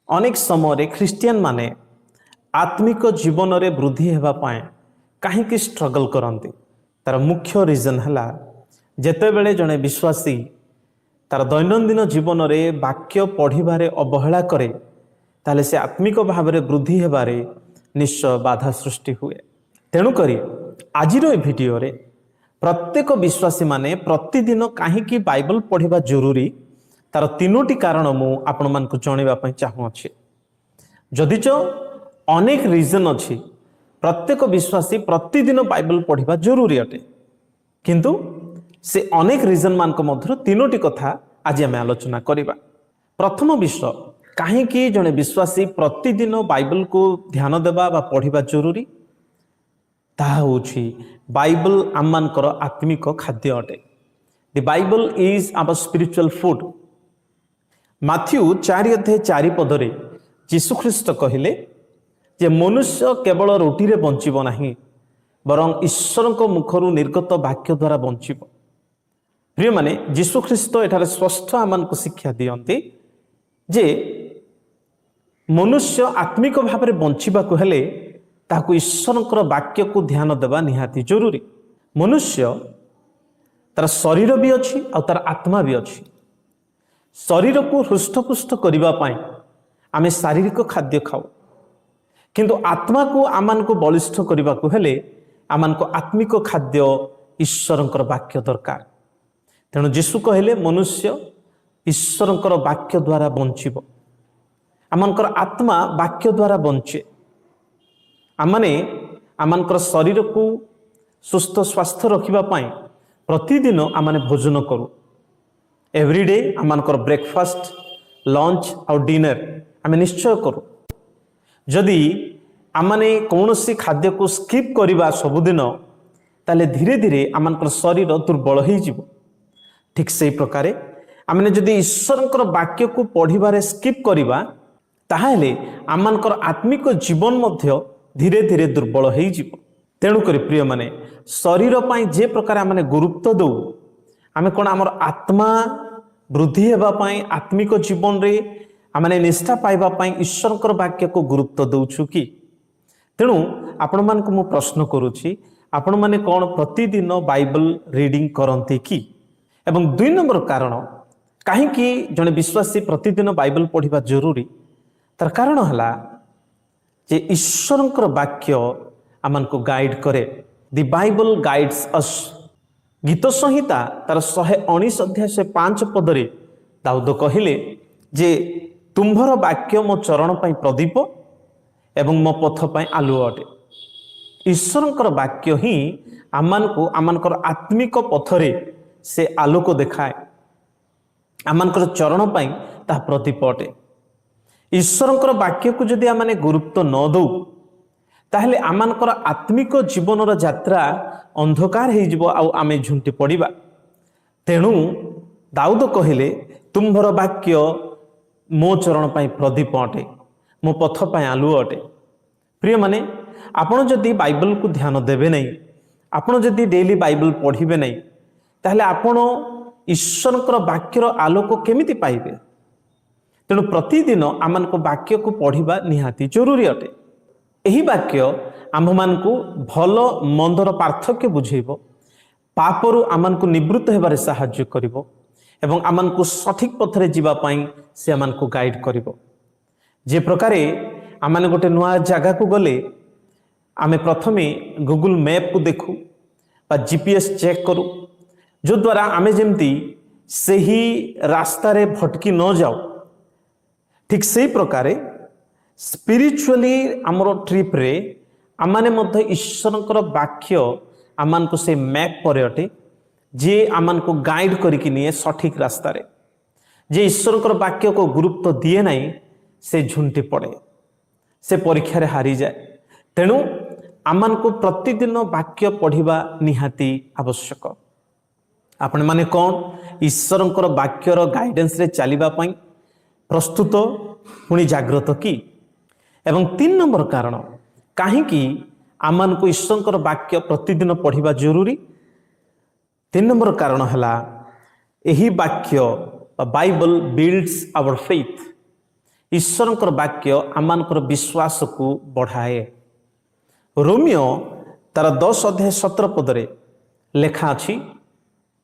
अनेक समय ख्रिस्टियन माने आत्मिक जीवन रे वृद्धि हेबा पाए कहीं स्ट्रगल करते तार मुख्य रीजन है जेतेबेले जड़े विश्वासी तार दैनंदिन जीवन में वाक्य पढ़िबारे अवहेला करे ताले से आत्मिक भाव में वृद्धि हेबारे निश्चय बाधा सृष्टि हुए। तेणुक आज भिडियो रे प्रत्येक विश्वासी माने प्रतिदिन कहीं बाइबल पढ़िबा जरूरी तार तीनोटी कारण मु आपण मानकु जणाइबा चाहूँगी। जदिच अनेक रीजन अच्छी प्रत्येक विश्वासी प्रतिदिन बाइबल पढ़िबा जरूरी अटे किंतु से अनेक रीजन मानक मध्य तीनोटी कथा आज आम आलोचना करिबा। प्रथम विषय कहीं जड़े विश्वासी प्रतिदिन बाइबल को ध्यान देवा बा पढ़िबा जरूरी ताहा होछि बाइबल आम मानकर आत्मिक खाद्य अटे। The Bible is our spiritual food. Matthew 4:4 यीशु ख्रीष्ट कहले जे मनुष्य केवल रोटी रे बंचिब नाही बरं ईश्वर को मुखरु निर्गत वाक्य द्वारा बंचिब। प्रिय माने यीशु ख्रीष्ट एठारे स्पष्ट आमनको शिक्षा दियंते जे मनुष्य आत्मिक भाव में बंचिबाकु हेले ताकू ईश्वर वाक्य को ध्यान देवा निहाती जरूरी। मनुष्य तार शरीर भी अच्छी और तार आत्मा भी अच्छी। शरीर को हृष्टपुष्ट करने आमे शारीरिक खाद्य खाऊ किंतु आत्मा को आमान को बलिष्ठ करने को हेले आमान को आत्मिक खाद्य ईश्वर वाक्य दरकार। तेणु यीशु कहले मनुष्य ईश्वर वाक्य द्वारा बंचिब। आमानकर आत्मा वाक्य द्वारा बंचे। आमने आमानकर शरीर को सुस्थ स्वास्थ्य रखिबा पाई प्रतिदिन आमने भोजन करू। एवरीडे आमानकर ब्रेकफास्ट लंच और डिनर आमे निश्चय करू। जदि आमने कौनसी खाद्य को स्किप करिबा सबुदिन ताले धीरे धीरे आमानकर शरीर दुर्बल हो जिवो। ठीक से प्रकार आमने जदि ईश्वर वाक्य को पढ़िबारे स्किप करिबा ताहेले आमानकर आत्मिक जीवन मध्य धीरे धीरे दुर्बल हो जिवो। तेणुक प्रिय माने शरीर पाई जे प्रकार आमने गुरुत्व दो आमे कोन आमर आत्मा वृद्धि हेबा पाई आत्मिक जीवन रे आमने निष्ठा पाइबा पाई ईश्वर वाक्य को गुरुत्व दउछु कि। तेणु आपण मानक मु प्रश्न करूछि आपण माने कोन प्रतिदिन बाइबल रीडिंग करंती कि। एवं 2 नंबर कारण कहीं जड़े विश्वासी प्रतिदिन बाइबल पढ़िबा जरूरी तार कारण है जे ईश्वर वाक्य आमान को गाइड करे। द बाइबल गाइड्स अस। गीत संहिता तार 119 अध्याय 5 पदरे दाऊद कहले जे तुम्भर वाक्य मो चरण पाई प्रदीप एवं मो पथ पाई आलुओ अटे। ईश्वर वाक्य ही आमान को आमानकर आत्मिक पथरे से आलोक देखाए। आमानकर चरण पाई ता प्रदीप अटे। ईश्वर वाक्य को जदि आमाने गुरुत्व न दो ताहले आमानकर आत्मिक जीवन यात्रा अंधकार हो जिवो आउ आमे झुंटी पड़िबा। तेणु दाऊद कहले तुम्भर वाक्य मो चरण पाई प्रदीप अटे मो पथ पाई आलुओ अटे। प्रिय माने आपण जदि बाइबल को ध्यान देबे नहीं आपण जदि डेली बाइबल पढ़िबे नहीं ताहले आपण ईश्वर वाक्यर आलोक केमिति पाइबे। तेणु प्रतिदिन आमान को वाक्य को पढ़िबा निहाती जरूरी अटे। एही वाक्य आम मान को भल मंदर पार्थक्य बुझेइबो पापरु आमान को निवृत्त हेबारे सहाय्य करिवो एवं आमान को सठिक पथरे जीवा पाई से आमान को गाइड करिवो। जे प्रकारे आमाने गोटे नुआ जगह को गले आमे प्रथमे गूगल मैप को देखू बा जीपीएस चेक करू जो द्वारा आमे जेमती सही रास्ता रे भटकी न जाओ। ठीक से प्रकार स्पिरिचुअली आमर ट्रिप रे आमाने मध्य ईश्वर वाक्य आमान को से मैप पर अटे जे आमान को गाइड करके निए सठिक रास्ता रे। जे ईश्वर वाक्य को गुरुत्व दिए नहीं से झुंटी पड़े से परीक्षा रे हारी जाए। तेणु आमान को प्रतिदिन वाक्य पढ़िबा निहाती आवश्यक। आपण माने कौन ईश्वर वाक्यर गाइडेंस रे चलिबा पई प्रस्तुत पुणी जाग्रत कि। एवं 3 नंबर कारण कहीं आमान को ईश्वर वाक्य प्रतिदिन पढ़िबा जरूरी 3 नंबर कारण है यही वाक्य बाइबल बिल्ड्स आवर फेथ। ईश्वरंकर वाक्य आमानकर विश्वास को बढ़ाए। रोमियो तार 10 अध्याय 17 पदरे लेखा अछि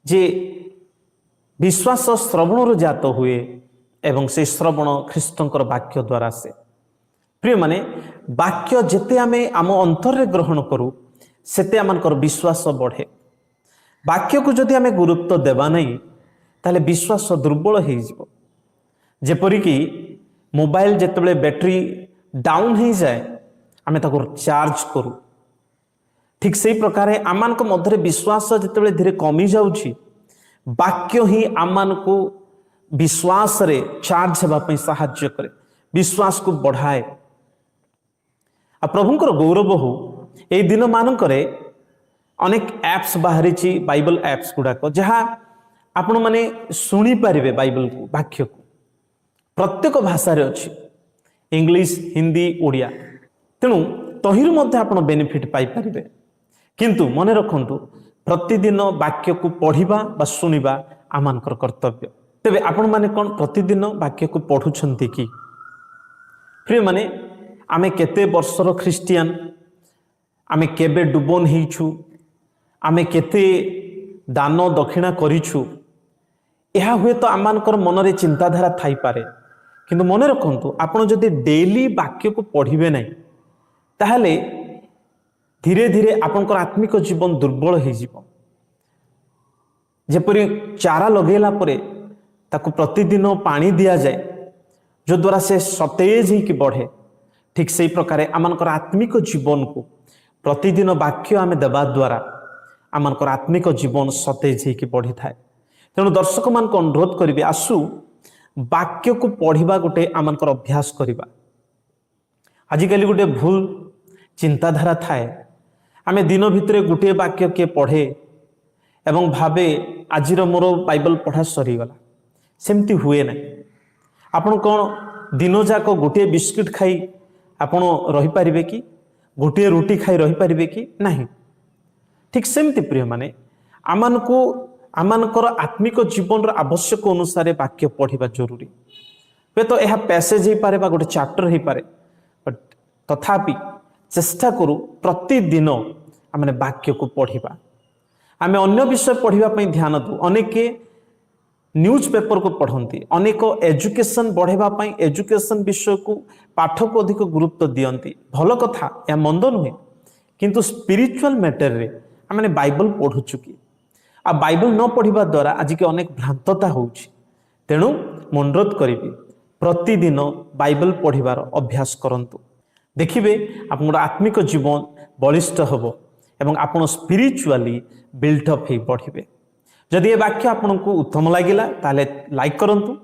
जे विश्वास श्रवण जात हुए एवं से श्रवण ख्रीष्टंकर वाक्य द्वारा से। प्रिय माने वाक्य जेते आमे आम अंतर रे ग्रहण करू सेते आमनकर विश्वास बढ़े। वाक्य को जदि आमे गुरुत्व देवा नहीं ताले विश्वास दुर्बल हो जिवो। जेपरिकी मोबाइल जेतेबेले बैटरी डाउन हो जाए आमे ताको चार्ज करू, ठीक से प्रकार आमान को मध्य विश्वास जितेबाला धीरे कमी जाउछि वाक्य ही आमान को विश्वास रे चार्ज होगा साहाय्य करे, विश्वास को बढ़ाए। आ प्रभुंकर गौरव हो ए दिन मानकरे अनेक एप्स बाहरी बाइबल एप्स गुड़ाक जहाँ आपण माने शुणी पारे बाइबल को वाक्य को प्रत्येक भाषा रे अच्छी इंग्लिश हिंदी ओडिया तेणु तहिरु मध्य आपण बेनिफिट पाई पारिबे। किंतु मने रखंतु प्रतिदिन वाक्य को पढ़िबा बा शुणिबा आमानकर कर्तव्य। तेबे आपण माने कोन प्रतिदिन वाक्य को पढ़ुछंती कि? प्रिय माने आमे केते वर्षर ख्रिस्टियन, आमे केबे डुबन हेइछु, आमे केते दान दक्षिणा करिछु, यह हुए तो आमानकर मनरे चिंताधारा थाई पारे। किंतु मने रखंतु आपण जदि डेली वाक्य को पढ़िबे नै ताहले धीरे धीरे आपनकर आत्मिक जीवन दुर्बल हो जीव। जेपरि चारा लगेला परे ताकू प्रतिदिन पानी दिया जाए जो द्वारा से सतेज ही बढ़े, ठीक से प्रकार आमनकर आत्मिक जीवन को प्रतिदिन वाक्य आमे देवा द्वारा आमनकर आत्मिक जीवन सतेज ही बढ़ी थाए। तेणु दर्शक मान को अनुरोध करिवे आसु वाक्य को पढ़िबा गोटे आमनकर अभ्यास करिबा। आजिकल गोटे भूल चिंताधारा थाए आमे दिन भितरे गोटे वाक्य के पढ़े एवं भावे आजिर मोर बाइबल पढ़ा सरीगला, सेमती हुए ना। आपण कौन दिन जाक गोटे बिस्किट खाई आपण रही पारिबे कि? गोटे रुटी खाई रही पारिबे कि नहीं? ठीक सेमती प्रिय माने आमानको आमानकर आत्मिक जीवन आवश्यक अनुसार वाक्य पढ़िबा जरूरी। वे तो यह पैसेज ही पारे बा गोटे चैप्टर ही पारे, बट तथापि चेष्टा करू प्रतिदिन आमने वाक्य को पढ़िबा। आमे अन्य विषय पढ़िबा पई ध्यान दू। अनेक न्यूज पेपर को पढ़ती, अनेक एजुकेशन बढ़ेबा पई एजुकेशन विषय को पाठ को अधिक गुरुत्व दियंती। भल कथा, या मंद नुहे, किंतु स्पिरिचुअल मैटर रे आमने बाइबल पढ़ुचु कि? आ बाइबल न पढ़िबा द्वारा आज के अनेक भ्रांतता होउछि। तेणु अनुरोध करिबी प्रतिदिन बाइबल पढ़िबार अभ्यास करंतु। देखिबे आपन आत्मिक जीवन बलिष्ठ हबो एवं आपण स्पिरिचुअली बिल्ट अप ही बढ़िबे। जदि ये वाक्य आपको उत्तम लगिला ताले लाइक करंतु,